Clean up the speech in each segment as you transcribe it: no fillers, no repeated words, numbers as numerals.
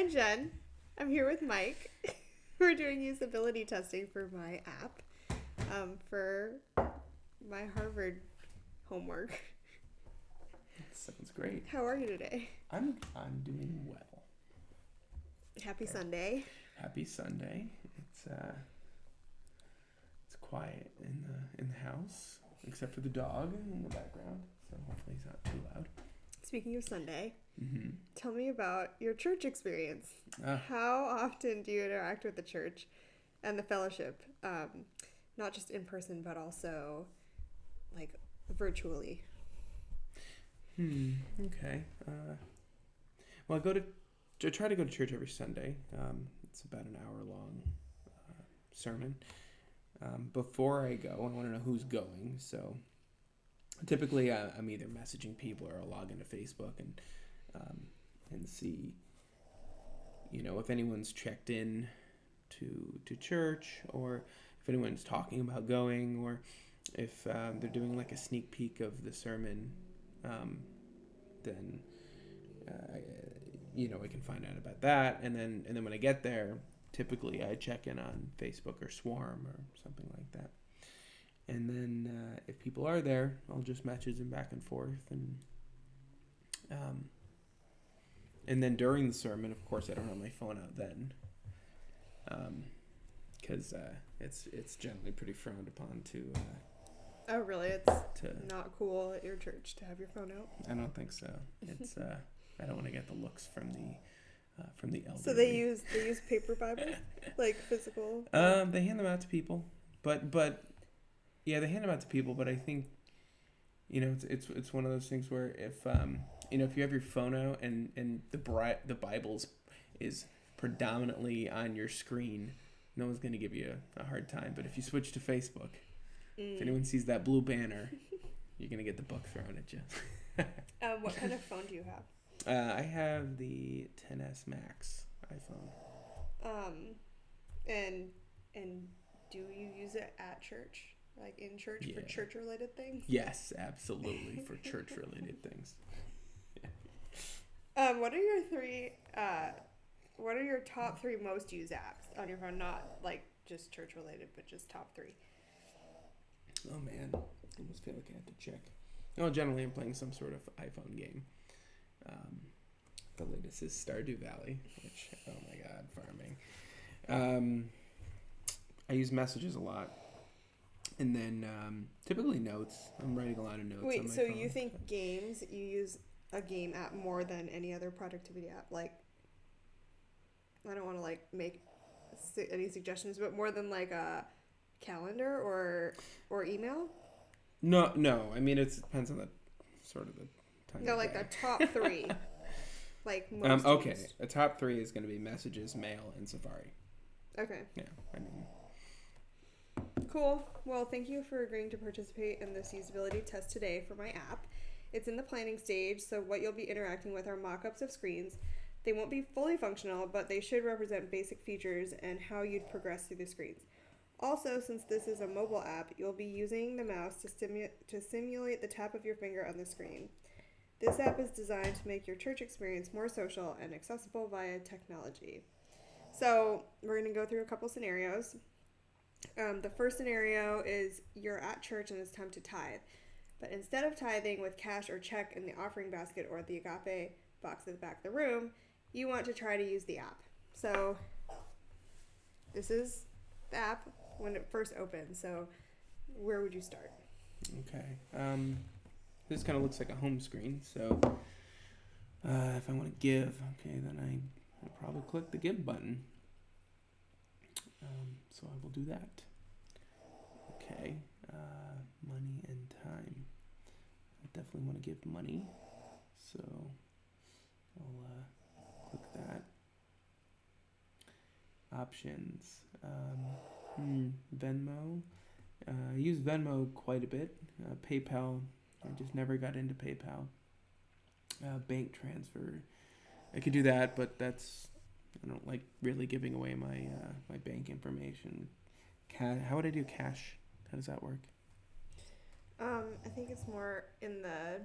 I'm Jen. I'm here with Mike. We're doing usability testing for my app for my Harvard homework. Sounds great. How are you today? I'm doing well. Happy Sunday. Happy Sunday. It's quiet in the house, except for the dog in the background. So hopefully he's not too loud. Speaking of Sunday, Mm-hmm. tell me about your church experience. How often do you interact with the church and the fellowship? Not just in person, but also like virtually. Okay. Well, I try to go to church every Sunday. It's about an hour long sermon. Before I go, I want to know who's going. So typically, I'm either messaging people or I'll log into Facebook and see, if anyone's checked in to church, or if anyone's talking about going, or if they're doing like a sneak peek of the sermon. Then I can find out about that, and then when I get there, typically I check in on Facebook or Swarm or something like that, and then if people are there, I'll just message them back and forth, and then during the sermon, of course, I don't have my phone out then, because it's generally pretty frowned upon to. Oh, really? It's not cool at your church to have your phone out? I don't think so. It's I don't want to get the looks from the elderly. So they use paper Bibles, like physical. They hand them out to people, but yeah, they hand them out to people. But I think, it's one of those things where if if you have your phone out and the Bibles is predominantly on your screen, no one's gonna give you a hard time. But if you switch to Facebook. If anyone sees that blue banner, you're going to get the book thrown at you. What kind of phone do you have? I have the XS Max iPhone. And do you use it at church? Like in church for church-related things? Yes, absolutely, for church-related things. What are your top 3 most used apps on your phone? Not like just church-related, but just top 3. Oh man, I almost feel like I have to check. Well, generally I'm playing some sort of iPhone game. The latest is Stardew Valley, which, oh my god, farming. I use messages a lot. And then typically notes. I'm writing a lot of notes on my phone. Wait, so you think games, you use a game app more than any other productivity app? Like, I don't want to make any suggestions, but more than like a calendar or email? No. I mean, it depends on the sort of the time. No, like the top 3. Like most okay, used. the top 3 is going to be messages, mail, and Safari. Okay. Yeah, I mean. Cool. Well, thank you for agreeing to participate in this usability test today for my app. It's in the planning stage, so what you'll be interacting with are mock-ups of screens. They won't be fully functional, but they should represent basic features and how you'd progress through the screens. Also, since this is a mobile app, you'll be using the mouse to simulate the tap of your finger on the screen. This app is designed to make your church experience more social and accessible via technology. So, we're going to go through a couple scenarios. The first scenario is you're at church and it's time to tithe. But instead of tithing with cash or check in the offering basket or the agape box at the back of the room, you want to try to use the app. So, this is the app when it first opens. So where would you start? Okay. This kind of looks like a home screen. So if I want to give, okay, then I'll probably click the give button. So I will do that. Okay. Money and time. I definitely want to give money. So I'll click that. Options. Venmo. I use Venmo quite a bit. PayPal. I just never got into PayPal. Bank transfer. I could do that, but I don't like really giving away my bank information. How would I do cash? How does that work? I think it's more in the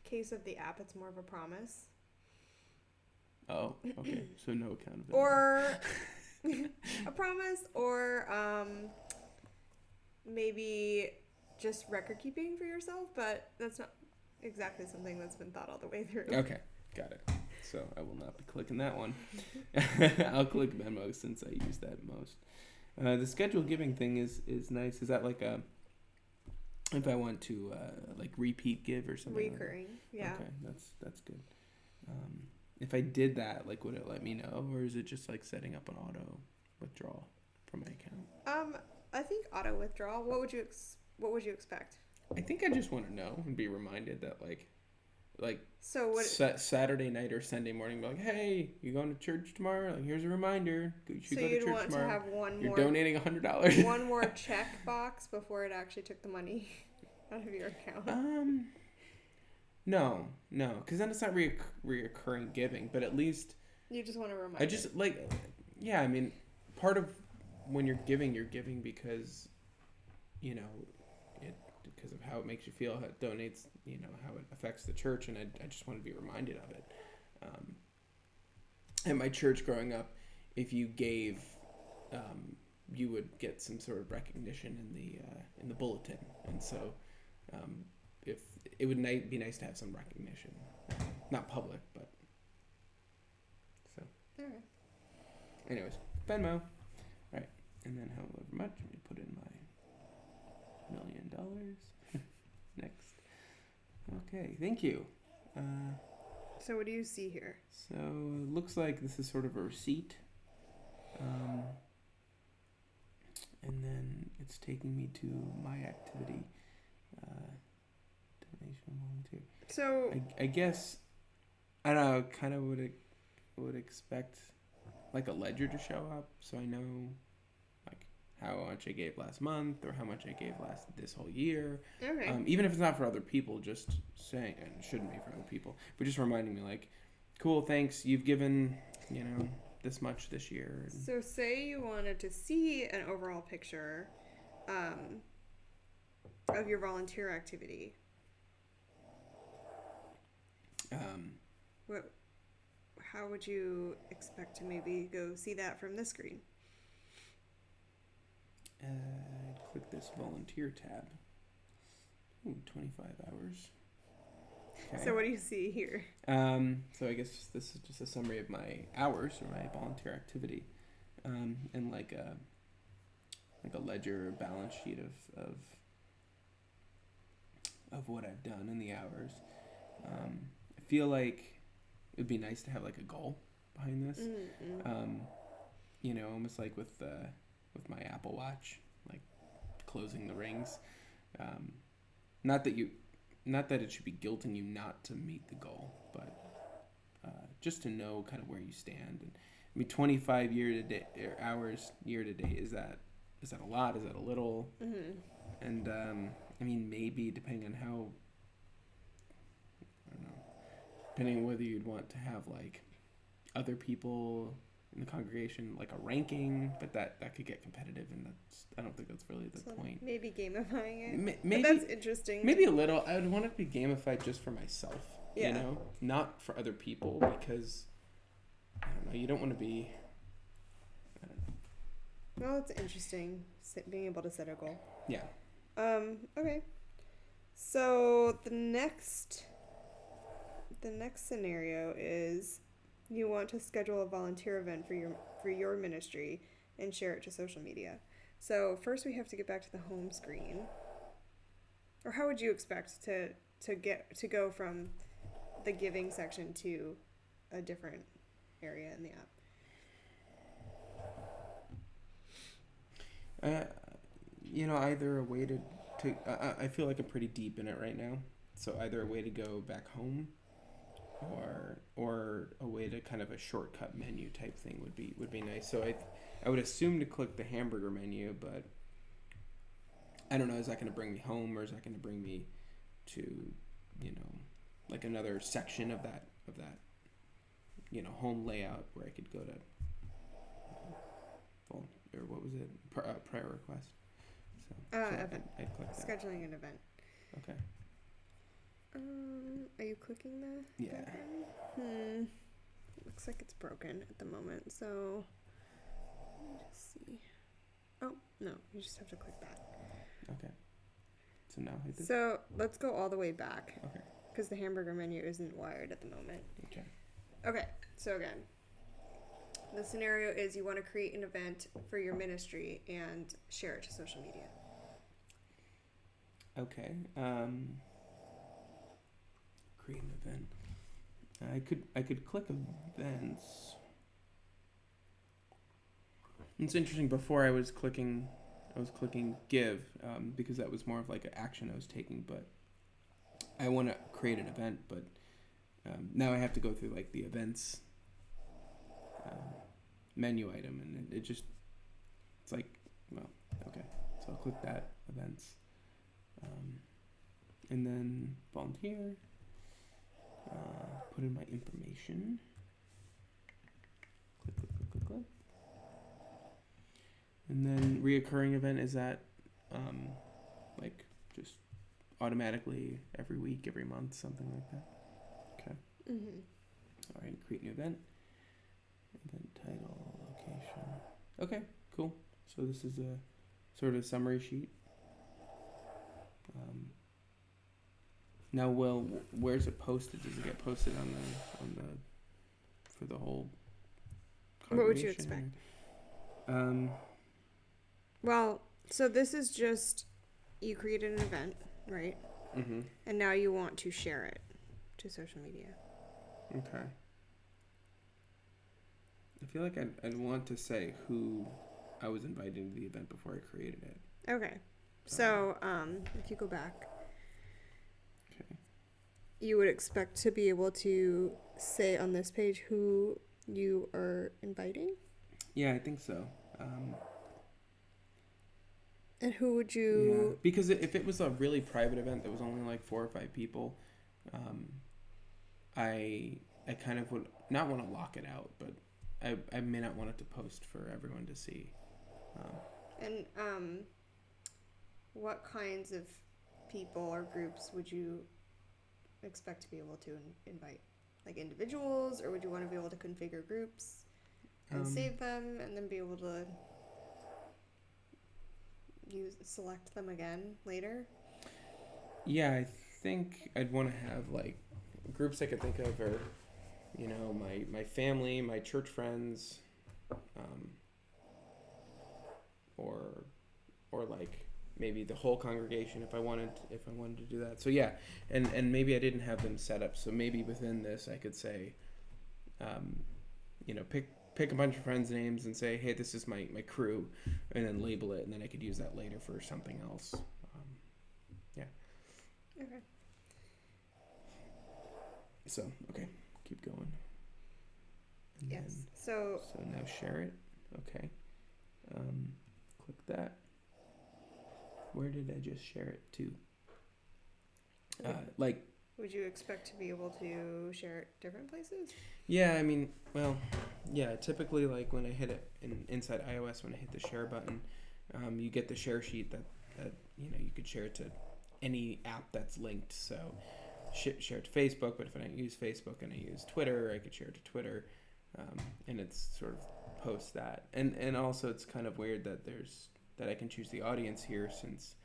case of the app. It's more of a promise. Oh, okay. So no accountability. Or a promise, or maybe just record keeping for yourself, but that's not exactly something that's been thought all the way through. Okay, got it. So I will not be clicking that one. I'll click Venmo since I use that most. The schedule giving thing is nice. Is that like a, if I want to like repeat give or something? Recurring, yeah. Okay, that's good. If I did that, like, would it let me know, or is it just like setting up an auto withdrawal from my account? I think auto withdrawal. What would you expect? I think I just want to know and be reminded that like so what Saturday night or Sunday morning, be like, hey, you going to church tomorrow? Like, here's a reminder. You should so go to you'd church want tomorrow. to have one You're more donating $100. one more check box before it actually took the money out of your account. No, because then it's not reoccurring giving, but at least You just want to remind. I just like, yeah. I mean, part of when you're giving because, you know, because of how it makes you feel, how it donates, you know, how it affects the church, and I just want to be reminded of it. At my church growing up, if you gave, you would get some sort of recognition in the bulletin, and so if it would be nice to have some recognition, not public, but so. Okay. Anyways, Venmo, right, and then however much, let me put in my $1 million. Next. Okay, thank you. So what do you see here? So it looks like this is sort of a receipt. And then it's taking me to my activity. Donation volunteer. So I guess, I don't know, kind of would expect like a ledger to show up, so I know like how much I gave last month or how much I gave this whole year. okay. Even if it's not for other people, just saying, and it shouldn't be for other people, but just reminding me like, cool, thanks, you've given, you know, this much this year. And So say you wanted to see an overall picture of your volunteer activity. How would you expect to maybe go see that from this screen? I'd click this volunteer tab. Ooh, 25 hours. Okay. So what do you see here? So I guess this is just a summary of my hours or my volunteer activity, and like a ledger or balance sheet of what I've done in the hours. I feel like it would be nice to have like a goal behind this. Mm-hmm. You know, almost like with my Apple Watch, like closing the rings. Not that it should be guilting you not to meet the goal, but just to know kind of where you stand. And I mean, 25 hours year to date, is that a lot? Is that a little? Mm-hmm. And I mean, maybe depending on how, I don't know, depending on whether you'd want to have like other people in the congregation, like a ranking, but that could get competitive, and I don't think that's really the point. Maybe gamifying it. Maybe but that's interesting. Maybe a little. I would want it to be gamified just for myself, yeah. You know, not for other people, because I don't know. You don't want to be. I don't know. Well, it's interesting being able to set a goal. Yeah. Okay. So the next scenario is you want to schedule a volunteer event for your ministry and share it to social media. So first we have to get back to the home screen. Or how would you expect to go from the giving section to a different area in the app? You know, either a way to I feel like I'm pretty deep in it right now. So either a way to go back home, or a way to kind of a shortcut menu type thing would be nice. So I would assume to click the hamburger menu, but I don't know. Is that going to bring me home, or is that going to bring me to, you know, like another section of that you know, home layout where I could go to, or what was it, prayer request. So Event. I'd click that. Scheduling an event. Okay. Are you clicking that? Yeah. Looks like broken at the moment. So let me just see. Oh, no, you just have to click that. Okay. So now hit this. So let's go all the way back. Okay. Because the hamburger menu isn't wired at the moment. Okay. Okay, so again, the scenario is you want to create an event for your ministry and share it to social media. Okay. Create an event. I could click events. It's interesting. Before I was clicking give because that was more of like an action I was taking. But I want to create an event, but now I have to go through like the events menu item, and it's like, well, okay. So I'll click that events, and then volunteer. Put in my information. Click. And then reoccurring event, is that like just automatically every week, every month, something like that? Okay. Mm-hmm. All right, create new event. Event title, location. Okay, cool. So this is a sort of summary sheet. Now, where's it posted? Does it get posted on the for the whole What would you expect? Well, so this is just, you created an event, right? Mm-hmm. And now you want to share it to social media. Okay. I feel like I'd want to say who I was inviting to the event before I created it. Okay. So, if you go back, okay, you would expect to be able to say on this page who you are inviting? Yeah, I think so. And who would you... Yeah, because if it was a really private event that was only like 4 or 5 people, I kind of would not want to lock it out, but I may not want it to post for everyone to see. What kinds of people or groups would you expect to be able to invite? Like individuals, or would you want to be able to configure groups and save them and then be able to select them again later? Yeah, I think I'd want to have like groups I could think of are, my family, my church friends, or like maybe the whole congregation if I wanted to do that. So yeah, and maybe I didn't have them set up. So maybe within this I could say, pick a bunch of friends' names and say, hey, this is my crew, and then label it, and then I could use that later for something else. Yeah. Okay. So, okay, keep going. And yes. then, so now share it. Okay. Click that. Where did I just share it to? Would you expect to be able to share it different places? Yeah, I mean, well, yeah, typically like when I hit it inside iOS, when I hit the share button, you get the share sheet that you could share it to any app that's linked. So share it to Facebook, but if I don't use Facebook and I use Twitter, I could share it to Twitter, and it's sort of post that. And also it's kind of weird that I can choose the audience here, since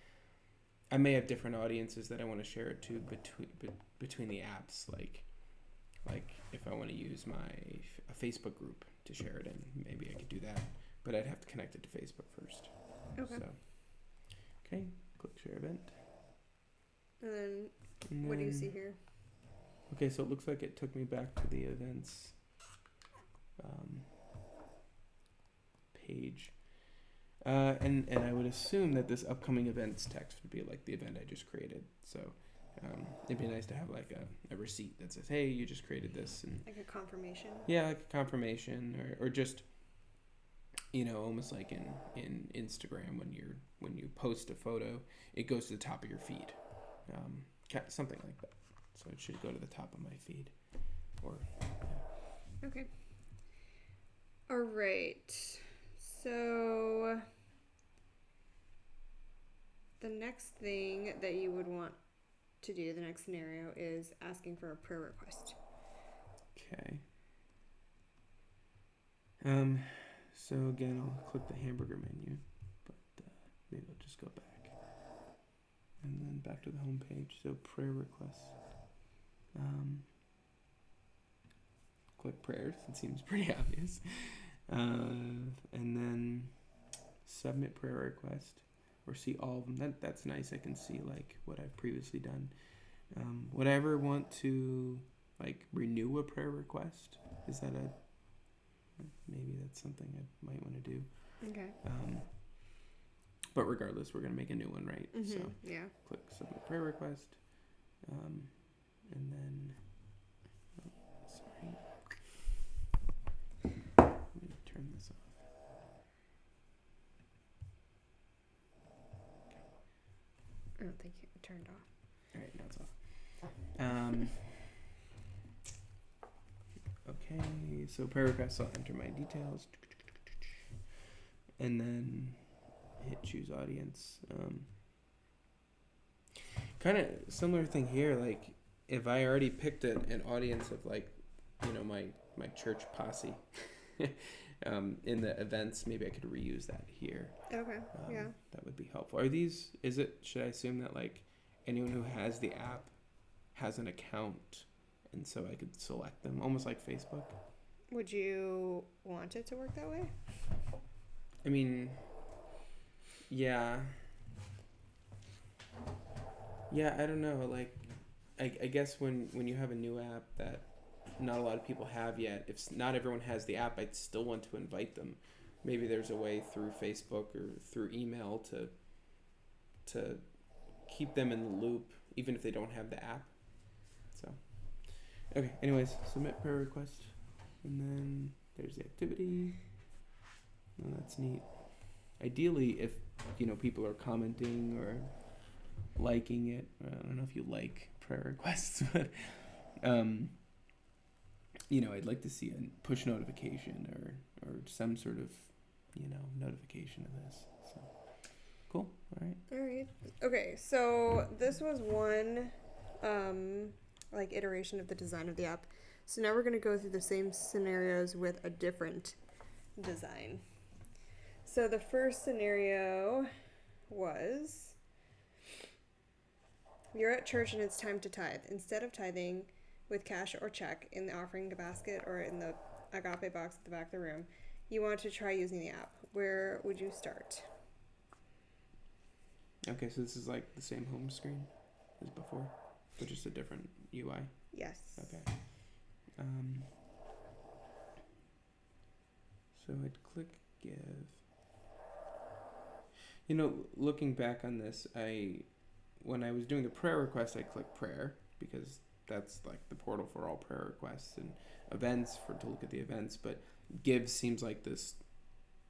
I may have different audiences that I want to share it to between the apps. Like if I want to use a Facebook group to share it in, maybe I could do that, but I'd have to connect it to Facebook first. Okay. So, okay, click share event. And then what do you see here? Okay, so it looks like it took me back to the events page. And I would assume that this upcoming events text would be like the event I just created. So it'd be nice to have like a receipt that says, hey, you just created this. And like a confirmation? Yeah, like a confirmation, or just, almost like in Instagram when you post a photo, it goes to the top of your feed. Something like that. So it should go to the top of my feed. Okay. All right. So the next thing that you would want to do, the next scenario, is asking for a prayer request. Okay. So again, I'll click the hamburger menu, but maybe I'll just go back. And then back to the home page. So prayer requests. Click prayers. It seems pretty obvious. And then submit prayer request or see all of them. That's nice. I can see like what I've previously done. Would I ever want to like renew a prayer request? Is that maybe that's something I might want to do. Okay. But regardless, we're gonna make a new one, right? Mm-hmm. So yeah. click submit prayer request, and then sorry, let me turn this off. I don't think it turned off. All right, now it's off. Okay, so prayer request. I'll enter my details, and then hit choose audience. Kind of similar thing here. Like if I already picked an audience of like, my church posse, in the events, maybe I could reuse that here. Okay. Yeah. That would be helpful. Should I assume that like anyone who has the app has an account, and so I could select them, almost like Facebook? Would you want it to work that way? I mean, yeah. Yeah, I don't know. Like, I guess when you have a new app that not a lot of people have yet, if not everyone has the app, I'd still want to invite them. Maybe there's a way through Facebook or through email to keep them in the loop, even if they don't have the app. So, okay. Anyways, submit prayer request, and then there's the activity. Oh, that's neat. Ideally, if people are commenting or liking it, I don't know if you like prayer requests, but I'd like to see a push notification or some sort of notification of this. So cool. All right. Okay, so this was one iteration of the design of the app. So now we're going to go through the same scenarios with a different design. So the first scenario was you're at church and it's time to tithe. Instead of tithing with cash or check in the offering basket or in the agape box at the back of the room, you want to try using the app. Where would you start? Okay, so this is like the same home screen as before, but just a different UI? Yes. Okay. So I'd click give. Looking back on this, when I was doing the prayer request, I clicked prayer because that's like the portal for all prayer requests and events to look at the events. But give seems like this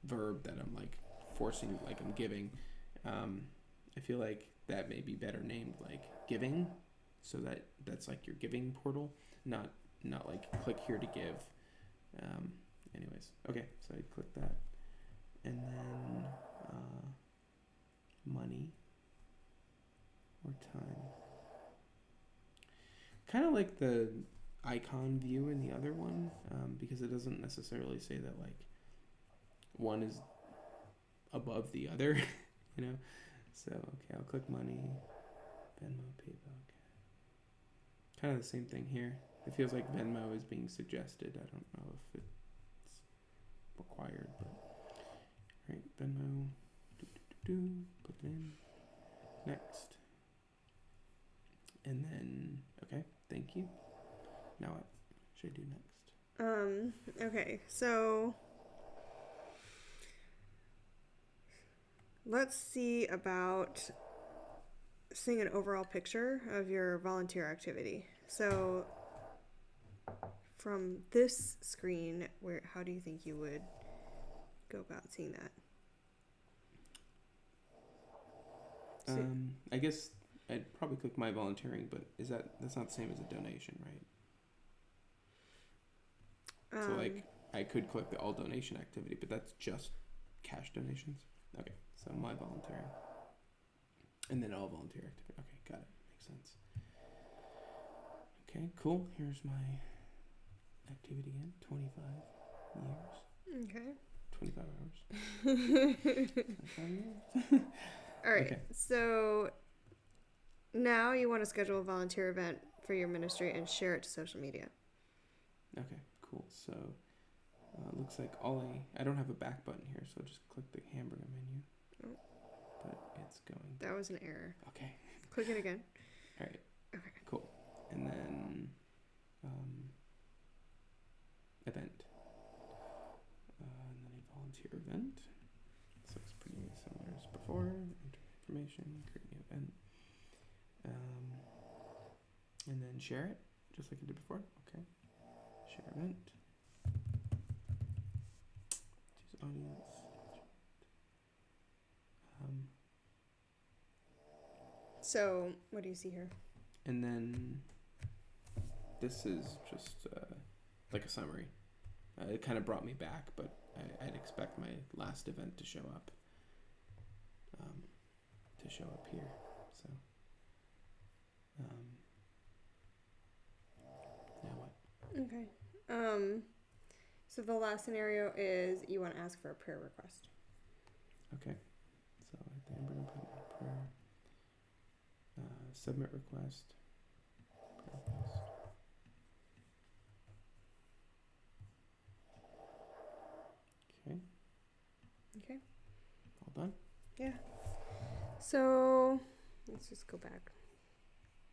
verb that I'm like forcing, like I'm giving. I feel like that may be better named like giving, so that's like your giving portal, not like click here to give. Anyways, okay, so I click that, and then money or time. Kind of like the icon view in the other one, because it doesn't necessarily say that like one is above the other, So okay, I'll click money, Venmo, PayPal. Okay. Kind of the same thing here. It feels like Venmo is being suggested. I don't know if it's required, but right, Venmo. Put it in. Next. And then okay, thank you. Now what should I do next? Okay, so let's see about seeing an overall picture of your volunteer activity. So from this screen, how do you think you would go about seeing that? I guess I'd probably click my volunteering, but that's not the same as a donation, right? So like I could click the all donation activity, but that's just cash donations. Okay, so my volunteering, and then all volunteer activity. Okay, got it. Makes sense. Okay, cool. Here's my activity again. 25 years. 25 hours. 25 All right. Okay. So now you want to schedule a volunteer event for your ministry and share it to social media. Okay, cool. So it looks like I don't have a back button here, so just click the hamburger menu. Oh. But it's going. That was an error. Okay. Click it again. All right. Okay. Cool. And then event. And then a volunteer event. So it's pretty similar as before. Enter information, create new event. And then share it, just like I did before. Okay. Share event. Choose audience. So what do you see here? And then this is just like a summary. It kind of brought me back, but I'd expect my last event to show up. Here. So now what? Okay. So the last scenario is you want to ask for a prayer request. Okay. So at the end we're gonna put in prayer. Submit request. Prayer request. Okay. Okay. All done? Yeah. So let's just go back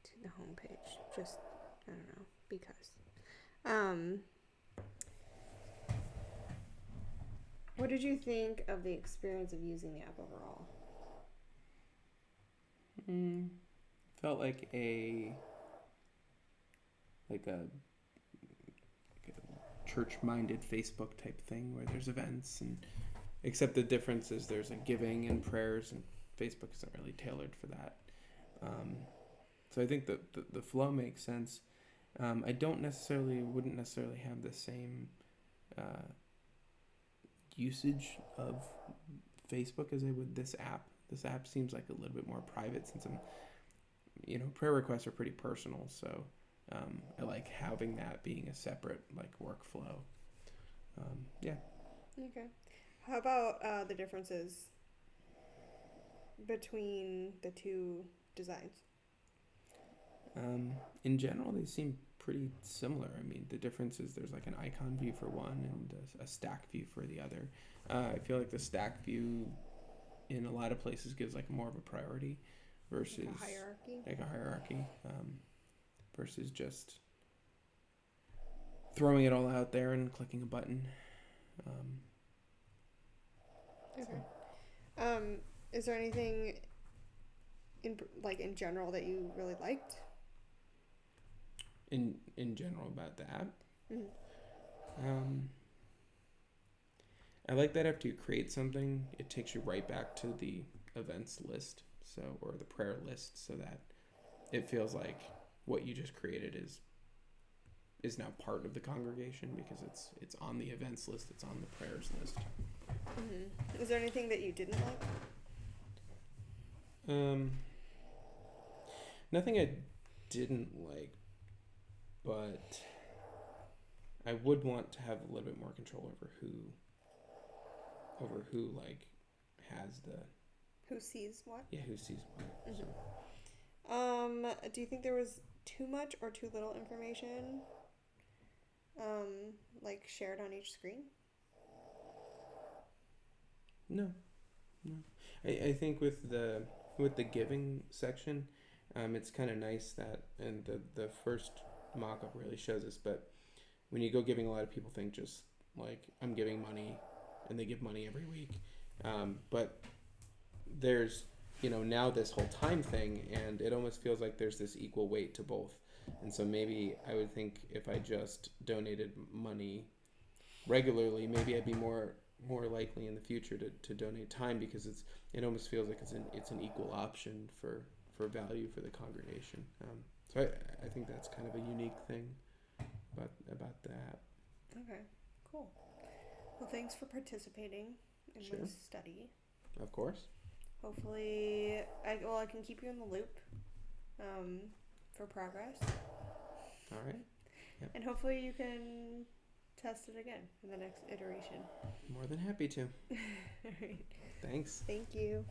to the home page. Just, I don't know, because. What did you think of the experience of using the app overall? Felt like a church-minded Facebook type thing where there's events, and except the difference is there's a giving and prayers, and Facebook isn't really tailored for that. So I think the flow makes sense. I wouldn't necessarily have the same usage of Facebook as I would this app. This app seems like a little bit more private since prayer requests are pretty personal. So I like having that being a separate workflow. Yeah. Okay. How about the differences between the two designs? In general, they seem pretty similar. I mean, the difference is there's an icon view for one and a stack view for the other. I feel like the stack view in a lot of places gives more of a priority versus a hierarchy versus just throwing it all out there and clicking a button. Okay. Is there anything in general that you really liked? In general about the app? Mm-hmm. I like that after you create something, it takes you right back to the events list, or the prayer list, so that it feels like what you just created is now part of the congregation because it's on the events list, it's on the prayers list. Mm-hmm. Is there anything that you didn't like? Nothing I didn't like, but I would want to have a little bit more control over who has the... Who sees what? Yeah, who sees what. Mm-hmm. So. Do you think there was too much or too little information shared on each screen? No. I think with the giving section, it's kind of nice that, and the first mock-up really shows this, but when you go giving, a lot of people think just I'm giving money, and they give money every week, but there's now this whole time thing, and it almost feels like there's this equal weight to both. And so maybe I would think if I just donated money regularly, maybe I'd be more likely in the future to donate time, because it almost feels like it's an equal option for value for the congregation. So I think that's kind of a unique thing about the app. Okay, cool. Well, thanks for participating in my study. Of course. Hopefully, I can keep you in the loop for progress. All right. Yep. And hopefully you can test it again in the next iteration. More than happy to. All right. Thanks. Thank you.